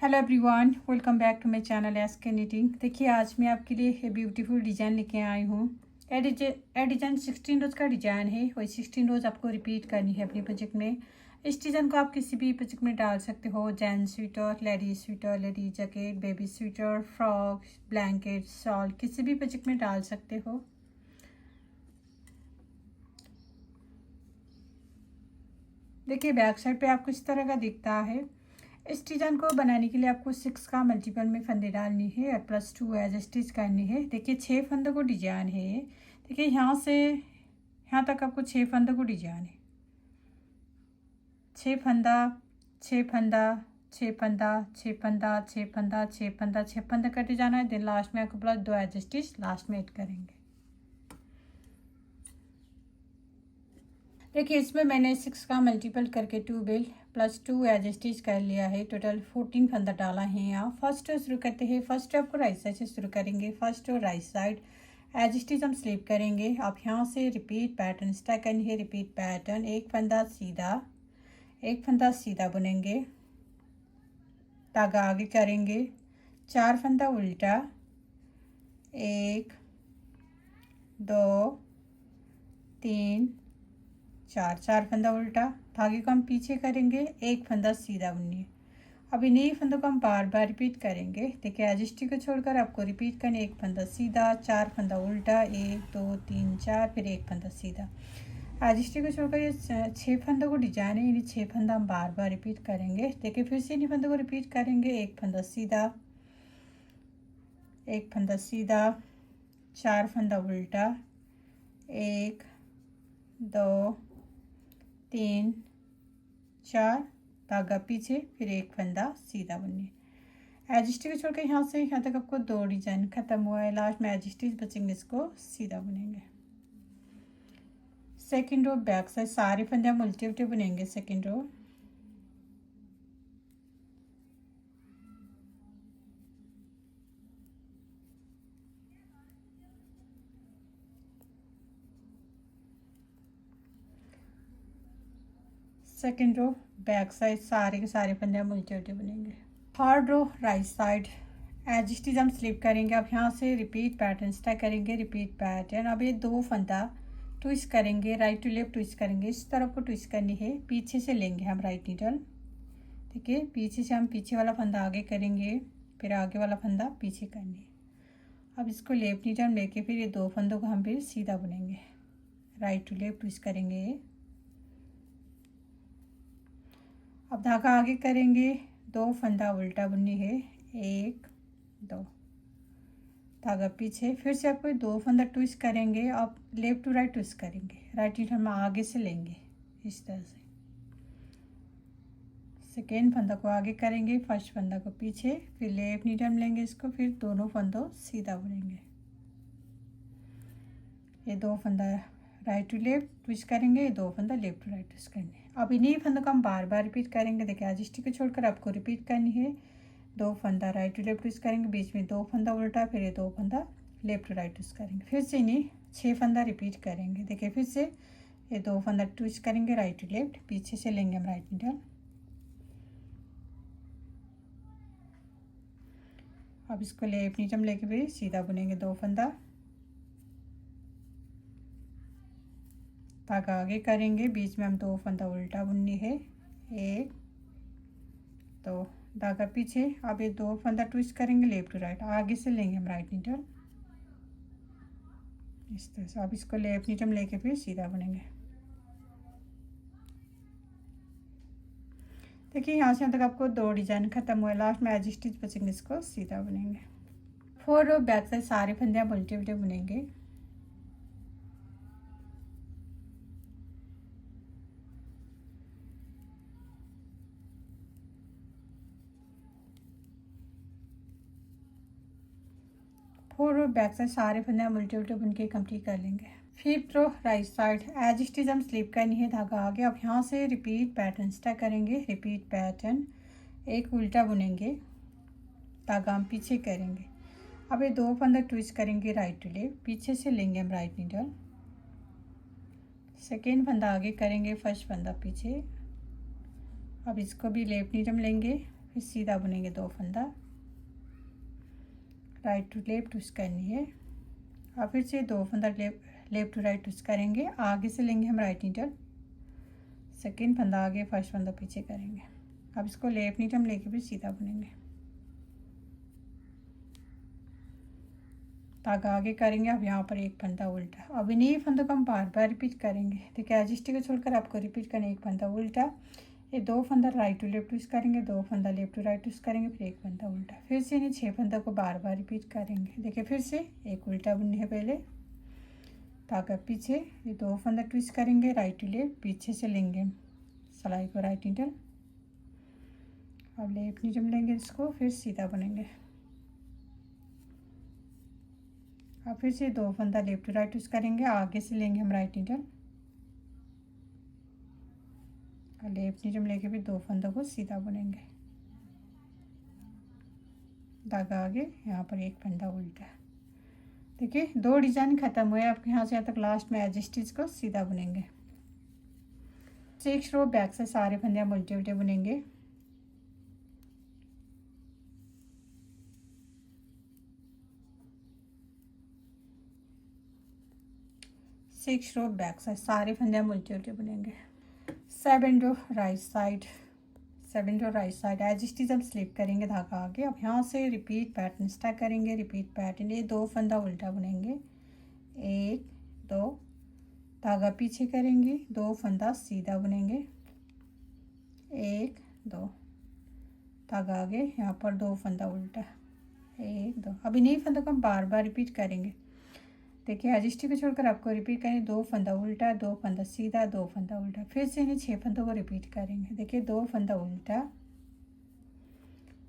Hello everyone, welcome back to my channel SK knitting. देखिए आज मैं आपके लिए ये ब्यूटीफुल डिज़ाइन लेके आई हूँ। ये डिज़ाइन 16 रोज़ का डिज़ाइन है। वही 16 रोज़ आपको रिपीट करनी है अपने प्रोजेक्ट में। इस डिज़ाइन को आप किसी भी प्रोजेक्ट में डाल सकते हो। Gents sweater, ladies jacket, baby sweater, frock, blanket, shawl, किसी भी प्रोजेक्ट में डाल सकते हो। देखिए बैक साइड पे आपको इस तरह का दिखता है। इस डिज़ाइन को बनाने के लिए आपको 6 का मल्टीपल में फंदे डालनी है और +2 एज स्टिच करनी है। देखिए 6 फंदों को डिजाइन है। देखिए यहाँ से यहाँ तक आपको 6 फंदों को डिजाइन है। 6 फंदा, 6 फंदा, 6 फंदा, 6 फंदा, 6 फंदा, 6 फंदा, 6 फंदा करते जाना है। देन लास्ट में आपको +2 एज स्टिच लास्ट में ऐड करेंगे। देखिए इसमें मैंने 6 का मल्टीपल करके 12 +2 एज स्टिच कर लिया है। टोटल 14 फंदा डाला है यहाँ। फर्स्ट शुरू करते हैं। फर्स्ट आपको राइट साइड से शुरू करेंगे। फर्स्ट और राइट साइड एज स्टिच हम स्लिप करेंगे। आप यहाँ से रिपीट पैटर्न स्टार्ट करनी है। रिपीट पैटर्न, एक फंदा सीधा, एक फंदा सीधा बुनेंगे, धागा आगे करेंगे, 4 फंदा उल्टा, 1 2 3 4, 4 फंदा उल्टा, धागे को हम पीछे करेंगे, एक फंदा सीधा बुनिए। अब इन एक फंदों को हम बार बार रिपीट करेंगे। देखिए एज स्टिच को छोड़कर आपको रिपीट करना, एक फंदा सीधा, 4 फंदा उल्टा, 1 2 3 4, फिर एक फंदा सीधा। एज स्टिच को छोड़कर ये 6 फंदों को डिजाइन है। इन 6 फंदा हम बार बार रिपीट करेंगे। देखिए फिर से इन फंदों को रिपीट करेंगे, एक फंदा सीधा, एक फंदा सीधा, 4 फंदा उल्टा, 1 2 3 4, धागा पीछे, फिर एक फंदा सीधा बुनिए। एज स्टिच को छोड़कर यहाँ से यहाँ तक आपको 2 डिजाइन खत्म हुआ है। लास्ट में एज स्टिच बचेंगे, इसको सीधा बुनेंगे। सेकंड रो बैक साइड सारे फंदे हम उल्टे उल्टे बुनेंगे। Second row second row back side सारे के सारे फंदे हम उल्टे उल्टे बुनेंगे। Third row right side edge stitch हम स्लिप करेंगे। अब यहाँ से रिपीट पैटर्न स्टार्ट करेंगे। रिपीट पैटर्न, अब ये 2 फंदा ट्विस्ट करेंगे, राइट टू लेफ्ट ट्विस्ट करेंगे। इस तरफ को ट्विस्ट करनी है, पीछे से लेंगे हम राइट नीडल। ठीक है, पीछे से हम पीछे वाला फंदा आगे करेंगे, फिर आगे वाला फंदा पीछे करनी है। अब इसको लेफ्ट नीडल लेके फिर ये 2 फंदों को हम फिर सीधा बुनेंगे, राइट टू लेफ्ट ट्विस्ट करेंगे। अब धागा आगे करेंगे, 2 फंदा उल्टा बुननी है, 1 2, धागा पीछे, फिर से आपको 2 फंदा ट्विस्ट करेंगे। अब लेफ्ट टू राइट ट्विस्ट करेंगे, राइट नीडल हम आगे से लेंगे इस तरह से। सेकेंड फंदा को आगे करेंगे, फर्स्ट फंदा को पीछे, फिर लेफ्ट नीडल में लेंगे इसको, फिर दोनों फंदों सीधा बुनेंगे। ये 2 फंदा राइट टू लेफ्ट ट्विस्ट करेंगे, 2 फंदा लेफ्ट टू राइट ट्विस्ट करेंगे। अब इन्हीं फंदों को हम बार बार रिपीट करेंगे। देखिए एज स्टिच को छोड़कर आपको रिपीट करनी है। 2 फंदा राइट टू लेफ्ट ट्विस्ट करेंगे, बीच में 2 फंदा उल्टा, फिर ये 2 फंदा लेफ्ट टू राइट ट्विस्ट करेंगे। फिर से इन्हीं 6 फंदा रिपीट करेंगे। देखिए फिर से ये 2 फंदा ट्विस्ट करेंगे, राइट टू लेफ्ट, पीछे से लेंगे हम राइट नीडल। अब इसको लेफ्ट नीडल लेके फिर सीधा बुनेंगे, 2 फंदा, धागा आगे करेंगे, बीच में हम 2 फंदा उल्टा बुननी है, 1 2, धागा पीछे। अब ये 2 फंदा ट्विस्ट करेंगे, लेफ्ट टू राइट, आगे से लेंगे हम राइट नीडल इस तरह से। अब इसको लेफ्ट नीडल लेके फिर सीधा बुनेंगे। देखिए यहाँ से यहाँ तक आपको 2 डिजाइन खत्म हुए। लास्ट में एज स्टिच बचेंगे, इसको सीधा बुनेंगे। 4 रो बैक साइड सारे फंदे आप उल्टे उल्टे बुनेंगे। फोर रो बैक साइड सारे फंदे हम उल्टे उल्टे बुन के कंप्लीट कर लेंगे। Fifth row right side edge stitch हम स्लिप करनी है, धागा आगे। अब यहाँ से रिपीट पैटर्न स्टार्ट करेंगे। रिपीट पैटर्न, एक उल्टा बुनेंगे, धागा हम पीछे करेंगे। अब ये 2 फंदा ट्विस्ट करेंगे, राइट टू लेफ्ट, पीछे से लेंगे हम राइट नीडल। सेकेंड फंदा आगे करेंगे, फर्स्ट फंदा पीछे। अब इसको भी लेफ्ट नीडल लेंगे, फिर सीधा बुनेंगे 2 फंदा, राइट टू लेफ्ट ट्विस्ट करनी है। अब फिर से 2 फंदा लेफ्ट टू राइट ट्विस्ट करेंगे, आगे से लेंगे हम राइट नीडल, सेकेंड फंदा आगे, फर्स्ट फंदा पीछे करेंगे। अब इसको लेफ्ट नीडल लेके फिर सीधा बुनेंगे, धागा आगे करेंगे। अब यहाँ पर एक फंदा उल्टा। अब इन्हीं फंदों को हम बार बार रिपीट करेंगे। देखिए एडजस्टिंग को छोड़कर आपको रिपीट करना, एक फंदा उल्टा, ये 2 फंदा राइट टू लेफ्ट ट्विस्ट करेंगे, 2 फंदा लेफ्ट टू राइट ट्विस्ट करेंगे, फिर एक फंदा उल्टा। फिर से इन्हें 6 फंदों को बार बार रिपीट करेंगे। देखिए फिर से एक उल्टा बुननी है पहले, धागा पीछे, ये 2 फंदा ट्विस्ट करेंगे राइट टू लेफ्ट, पीछे से लेंगे सिलाई को राइट नीडल, अब लेफ्ट नीडल लेंगे इसको, फिर सीधा बुनेंगे। अब फिर से 2 फंदा लेफ्ट टू राइट ट्विस्ट करेंगे, आगे से लेंगे हम राइट नीडल, और लेफ्ट नीडल लेके फिर 2 फंदों को सीधा बुनेंगे, धागा आगे, यहाँ पर एक फंदा उल्टा। देखिए 2 डिजाइन खत्म हुए। आपके यहाँ से यहाँ तक लास्ट में एज स्टिच को सीधा बुनेंगे। 6 रो बैक से सारे फंदे हम उल्टे उल्टे बुनेंगे। सिक्स रो बैक साइड, सारे फंदे हम उल्टे उल्टे बुनेंगे। 7 रो राइट साइड, 7 रो राइट साइड, एज स्टिच हम स्लिप करेंगे, धागा आगे। अब यहाँ से रिपीट पैटर्न स्टार्ट करेंगे, रिपीट पैटर्न, ये 2 फंदा उल्टा बुनेंगे, 1 2, धागा पीछे करेंगे, 2 फंदा सीधा बुनेंगे, 1 2, धागा आगे, यहाँ पर 2 फंदा उल्टा, 1 2। अब इन्हीं फंदों को हम बार बार रिपीट करेंगे। देखिए एज स्टिच को छोड़कर आपको रिपीट करें, 2 फंदा उल्टा, 2 फंदा सीधा, 2 फंदा उल्टा। फिर से इन्हें 6 फंदों को रिपीट करेंगे। देखिए 2 फंदा उल्टा,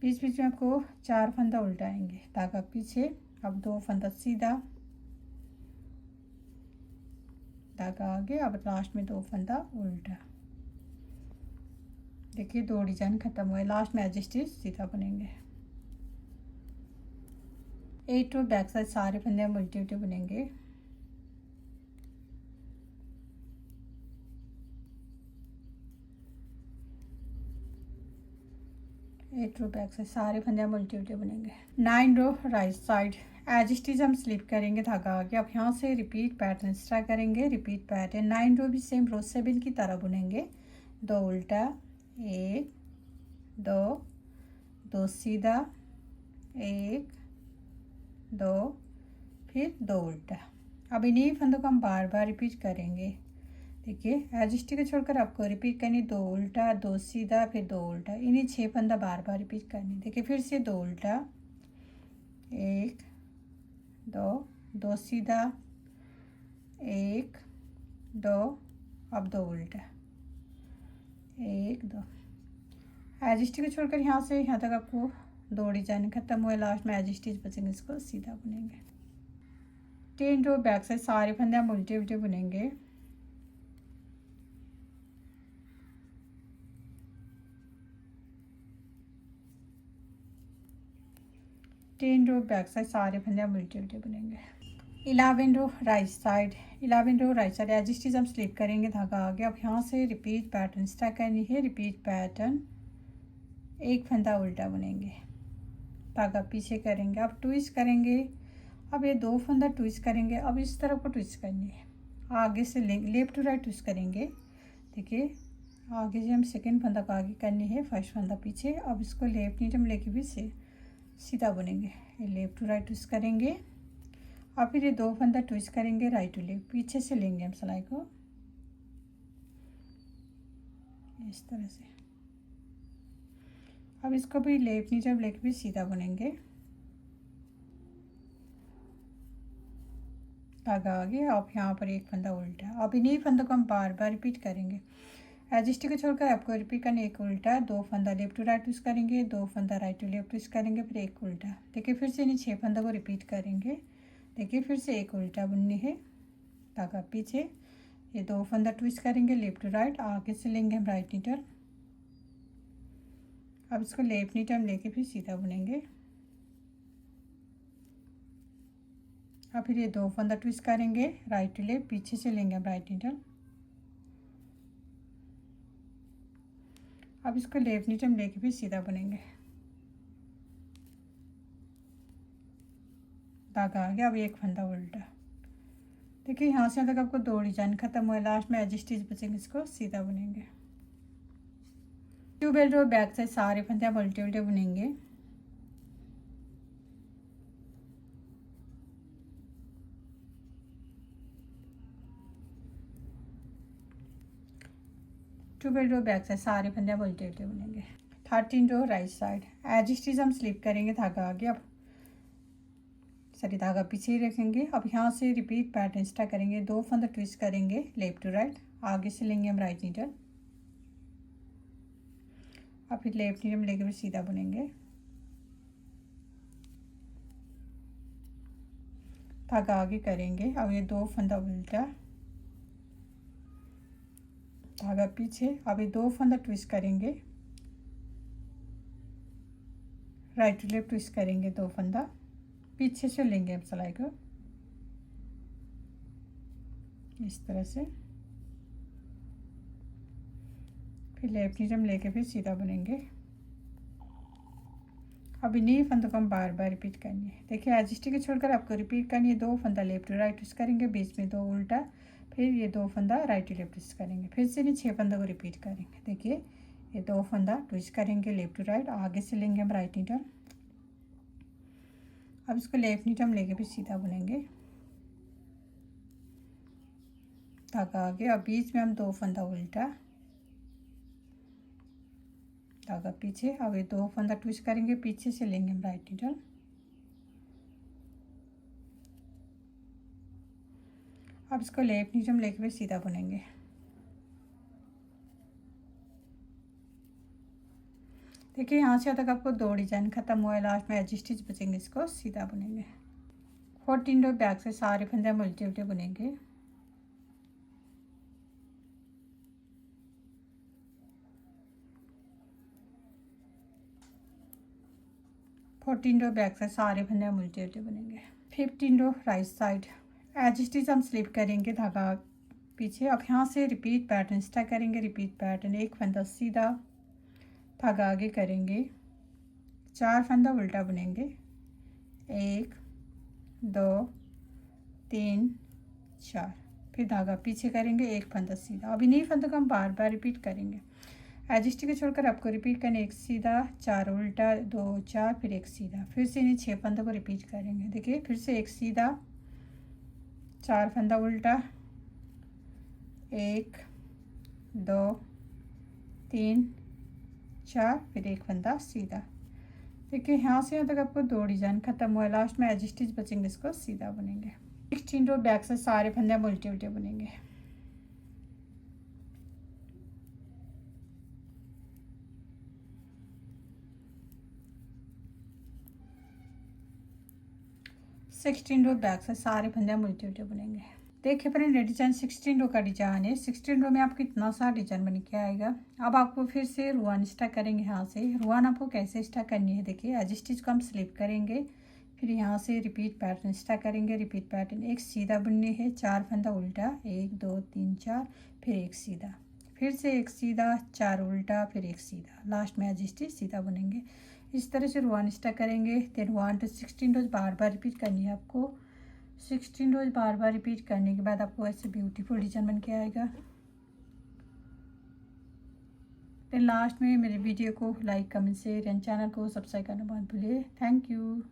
बीच बीच में आपको 4 फंदा उल्टाएंगे, धागा पीछे, अब 2 फंदा सीधा, धागा आगे, अब लास्ट में 2 फंदा उल्टा। देखिए 2 डिजाइन खत्म हुए। लास्ट में एज स्टिच सीधा बुनेंगे। 8 रो बैक साइड, सारे फंदे हम उल्टे उल्टे बुनेंगे। एट रो बैक साइड, सारे फंदे हम उल्टे उल्टे बुनेंगे। 9 रो राइट साइड, एज स्टिच हम स्लिप करेंगे, धागा आगे। अब यहाँ से रिपीट पैटर्न स्टार्ट करेंगे, रिपीट पैटर्न। 9 रो भी सेम रोज 7 की तरह बुनेंगे, 2 उल्टा, 1 2, 2 सीधा, 1 2, फिर 2 उल्टा। अब इन्हीं फंदों को हम बार बार रिपीट करेंगे। देखिए एज स्टिच को छोड़कर आपको रिपीट करनी, 2 उल्टा, 2 सीधा, फिर 2 उल्टा, इन्हीं 6 फंदा बार बार रिपीट करनी। देखिए फिर से 2 उल्टा, 1 2, 2 सीधा, 1 2, अब 2 उल्टा, 1 2। एज स्टिच को छोड़कर यहाँ से यहाँ तक आपको 2 डिजाइन खत्म हुए। लास्ट में एज स्टिच बचेंगे, इसको सीधा बुनेंगे। 10 रो बैक साइड, सारे फंदे हम उल्टे उल्टे बुनेंगे। टेन रो बैक साइड, सारे फंदे हम उल्टे उल्टे बुनेंगे। 11 रो राइट साइड, 11 रो राइट साइड, एज स्टिच हम स्लिप करेंगे, धागा आगे। अब यहाँ से रिपीट पैटर्न स्टार्ट करनी है, रिपीट पैटर्न, एक फंदा उल्टा बुनेंगे, धागा पीछे करेंगे, अब ट्विस्ट करेंगे। अब ये 2 फंदा ट्विस्ट करेंगे, अब इस तरफ को ट्विस्ट करनी है, आगे से लेफ्ट टू राइट ट्विस्ट करेंगे। देखिए आगे से हम सेकेंड फंदा को आगे करनी है, फर्स्ट फंदा पीछे। अब इसको लेफ्ट नीडल लेके भी से सीधा बुनेंगे, ये लेफ्ट टू राइट ट्विस्ट करेंगे। अब फिर ये 2 फंदा ट्विस्ट करेंगे, राइट टू लेफ्ट, पीछे से लेंगे हम सिलाई को इस तरह से। अब इसको भी लेफ्ट नीडल लेके भी सीधा बुनेंगे, धागा आगे। अब यहाँ पर एक फंदा उल्टा। अब इन्हीं फंदों को हम बार बार रिपीट करेंगे। एज स्टिच को छोड़कर आपको रिपीट करना, एक उल्टा, 2 फंदा लेफ्ट टू राइट ट्विस्ट करेंगे, 2 फंदा राइट टू लेफ्ट ट्विस्ट करेंगे, फिर एक उल्टा। देखिए फिर से इन्हें 6 फंदों को रिपीट करेंगे। देखिए फिर से एक उल्टा बुननी है, धागा पीछे, ये 2 फंदा ट्विस्ट करेंगे, लेफ्ट टू राइट, आगे से लेंगे हम राइट नीडल। अब इसको लेफ्ट नीडल लेके फिर सीधा बुनेंगे। अब फिर ये 2 फंदा ट्विस्ट करेंगे, राइट टू लेफ्ट, पीछे से लेंगे हम राइट नीडल। अब इसको लेफ्ट नीचे हम लेके फिर सीधा बुनेंगे। धागा आ गया। अब एक फंदा उल्टा। देखिए यहाँ से तक आपको 2 डिजाइन खत्म हुआ, लास्ट में एज स्टिच बचेंगे, इसको सीधा बुनेंगे। ट्यूबवेल रो बैक साइड सारे फंदे आप उल्टे उल्टे बुनेंगे। ट्यूबवेल रो बैक साइड सारे फंदे आप उल्टे उल्टे बुनेंगे। 13 रो राइट साइड एज स्टिच हम स्लिप करेंगे, धागा आगे, अब सॉरी धागा पीछे ही रखेंगे। अब यहाँ से रिपीट पैटर्न स्टार्ट करेंगे, 2 फंदा ट्विस्ट करेंगे लेफ्ट टू राइट, आगे से लेंगे हम राइट नीडल, अब फिर लेफ्ट नीडल लेके फिर सीधा बुनेंगे। धागा आगे करेंगे। अब ये 2 फंदा उल्टा, धागा पीछे, अब ये 2 फंदा ट्विस्ट करेंगे, राइट टू लेफ्ट ट्विस्ट करेंगे, 2 फंदा पीछे से लेंगे अब सिलाई को इस तरह से, फिर लेफ्ट नीडल लेके फिर सीधा बुनेंगे। अब इन्हीं फंदों को हम बार बार रिपीट करनी है। देखिए एज स्टिच छोड़कर आपको रिपीट करनी है। 2 फंदा लेफ्ट टू राइट ट्विस्ट करेंगे, बीच में 2 उल्टा, फिर ये 2 फंदा राइट टू लेफ्ट ट्विस्ट करेंगे, फिर से नहीं 6 फंदों को रिपीट करेंगे। देखिए ये 2 फंदा ट्विस्ट करेंगे लेफ्ट टू राइट, आगे से लेंगे हम राइट नीडल, अब इसको लेफ्ट नीडल लेके फिर सीधा बुनेंगे। धागा आगे, अब बीच में हम 2 फंदा उल्टा, धागा पीछे, अब ये 2 फंदा ट्विस्ट करेंगे, पीछे से लेंगे हम राइट नीडल, अब इसको लेफ्ट नीडल लेके फिर सीधा बुनेंगे। देखिए यहाँ से तक आपको 2 डिजाइन खत्म हुआ है, लास्ट में एज स्टिच बचेंगे, इसको सीधा बुनेंगे। 14 रो बैक से सारे फंदे हम उल्टे उल्टे बुनेंगे। फोर्टीन रो बैक साइड सारे फंदे हम उल्टे उल्टे बुनेंगे। 15 रो राइट साइड एज स्टिच हम स्लिप करेंगे, धागा पीछे। अब यहाँ से रिपीट पैटर्न स्टार्ट करेंगे, रिपीट पैटर्न, 1 फंदा सीधा, धागा आगे करेंगे, 4 फंदा उल्टा बुनेंगे, 1 2 3 4, फिर धागा पीछे करेंगे, 1 फंदा सीधा। अब इन्हीं फंदों को हम बार बार रिपीट करेंगे। एज स्टिच छोड़कर आपको रिपीट करने, 1 सीधा, 4 उल्टा, 2 4, फिर 1 सीधा, फिर से इन्हीं 6 फंदों को रिपीट करेंगे। देखिए फिर से 1 सीधा, 4 फंदा उल्टा, 1 2 3 4, फिर 1 फंदा सीधा। देखिए यहाँ से यहाँ तक आपको 2 डिजाइन खत्म हुआ है, लास्ट में एज स्टिच बचेंगे, इसको सीधा बुनेंगे। 16 रो बैक से सारे फंदे हम उल्टे उल्टे बुनेंगे। सिक्सटीन रो बैक से सारे फंदे हम उल्टे उल्टे बुनेंगे। देखिए फ्रेंड, ये डिजाइन 16 रो का डिजाइन है। 16 रो में आपको इतना सा डिजाइन बन के आएगा। अब आपको फिर से रुआन स्टार्ट करेंगे। यहाँ से रुआन आपको कैसे स्टार्ट करनी है, देखिए एज स्टिच को हम स्लिप करेंगे, फिर यहाँ से रिपीट पैटर्न स्टार्ट करेंगे। रिपीट पैटर्न, 1 सीधा बुननी है, 4 फंदा उल्टा, 1 2 3 4, फिर 1 सीधा, फिर से 1 सीधा, 4 उल्टा, फिर 1 सीधा, लास्ट में एज स्टिच सीधा बुनेंगे। इस तरह से रुआन स्टार्ट करेंगे। देन 1 to 16 रोज बार बार रिपीट करनी है आपको। 16 रोज बार बार रिपीट करने के बाद आपको ऐसे ब्यूटीफुल डिजाइन बन के आएगा। फिर लास्ट में मेरे वीडियो को like, comment, share and channel को सब्सक्राइब करना मत भूलिए। Thank you.